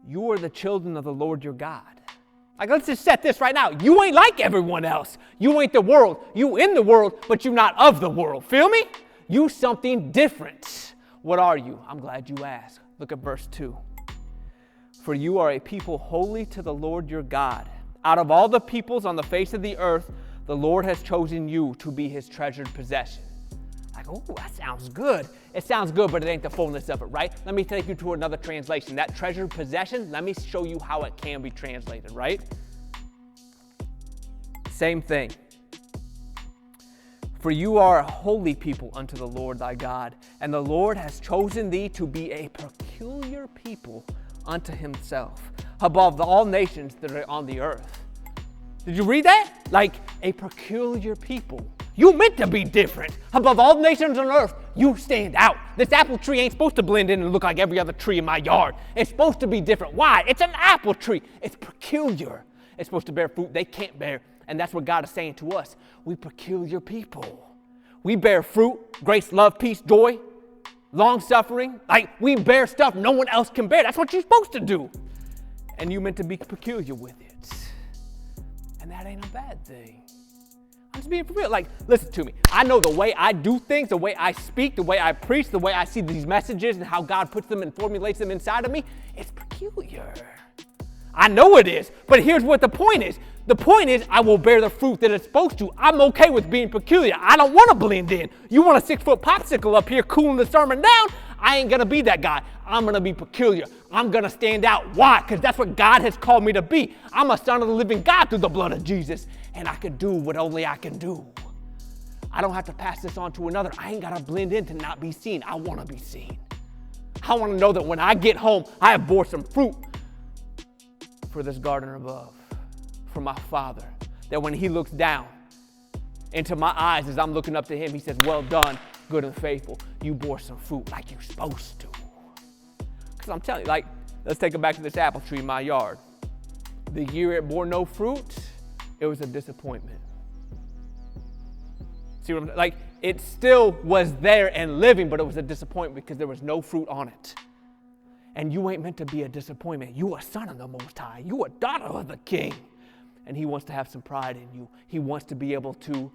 You are the children of the Lord your God. Like, let's just set this right now. You ain't like everyone else. You ain't the world. You in the world, but you not of the world. Feel me? You something different. What are you? I'm glad you asked. Look at verse 2. For you are a people holy to the Lord your God. Out of all the peoples on the face of the earth, the Lord has chosen you to be his treasured possession. Like, oh, that sounds good. It sounds good, but it ain't the fullness of it, right? Let me take you to another translation. That treasured possession, let me show you how it can be translated, right? Same thing. For you are a holy people unto the Lord thy God, and the Lord has chosen thee to be a peculiar people unto himself, above all nations that are on the earth. Did you read that? Like, a peculiar people. You meant to be different. Above all nations on earth, you stand out. This apple tree ain't supposed to blend in and look like every other tree in my yard. It's supposed to be different. Why? It's an apple tree. It's peculiar. It's supposed to bear fruit they can't bear. And that's what God is saying to us. We peculiar people. We bear fruit, grace, love, peace, joy, long-suffering. Like, we bear stuff no one else can bear. That's what you're supposed to do. And you meant to be peculiar with it. And that ain't a bad thing. I'm just being for real. Like, listen to me. I know the way I do things, the way I speak, the way I preach, the way I see these messages and how God puts them and formulates them inside of me, it's peculiar. I know it is, but here's what the point is. The point is I will bear the fruit that it's supposed to. I'm okay with being peculiar. I don't want to blend in. You want a 6-foot popsicle up here cooling the sermon down? I ain't going to be that guy. I'm going to be peculiar. I'm going to stand out. Why? Because that's what God has called me to be. I'm a son of the living God through the blood of Jesus, and I can do what only I can do. I don't have to pass this on to another. I ain't got to blend in to not be seen. I want to be seen. I want to know that when I get home, I have bore some fruit for this garden above, for my Father, that when he looks down into my eyes as I'm looking up to him, he says, well done, good and faithful. You bore some fruit like you're supposed to. Because I'm telling you, like, let's take it back to this apple tree in my yard. The year it bore no fruit, it was a disappointment. See what I'm saying? Like, it still was there and living, but it was a disappointment because there was no fruit on it. And you ain't meant to be a disappointment. You are a son of the Most High. You are a daughter of the King. And he wants to have some pride in you. He wants to be able to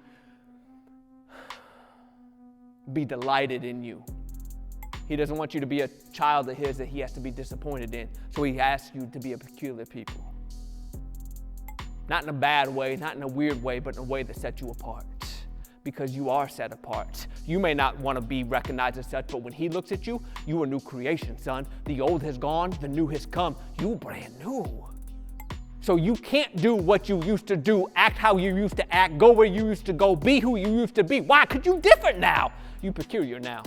be delighted in you. He doesn't want you to be a child of his that he has to be disappointed in. So he asks you to be a peculiar people. Not in a bad way, not in a weird way, but in a way that sets you apart. Because you are set apart. You may not want to be recognized as such, but when he looks at you, you a new creation, son. The old has gone, the new has come. You brand new. So you can't do what you used to do, act how you used to act, go where you used to go, be who you used to be. Why? Because you're different now. You're peculiar now.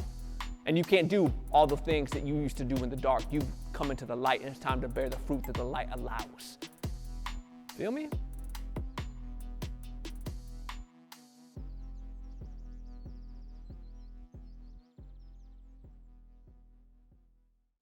And you can't do all the things that you used to do in the dark. You come into the light, and it's time to bear the fruit that the light allows. Feel me?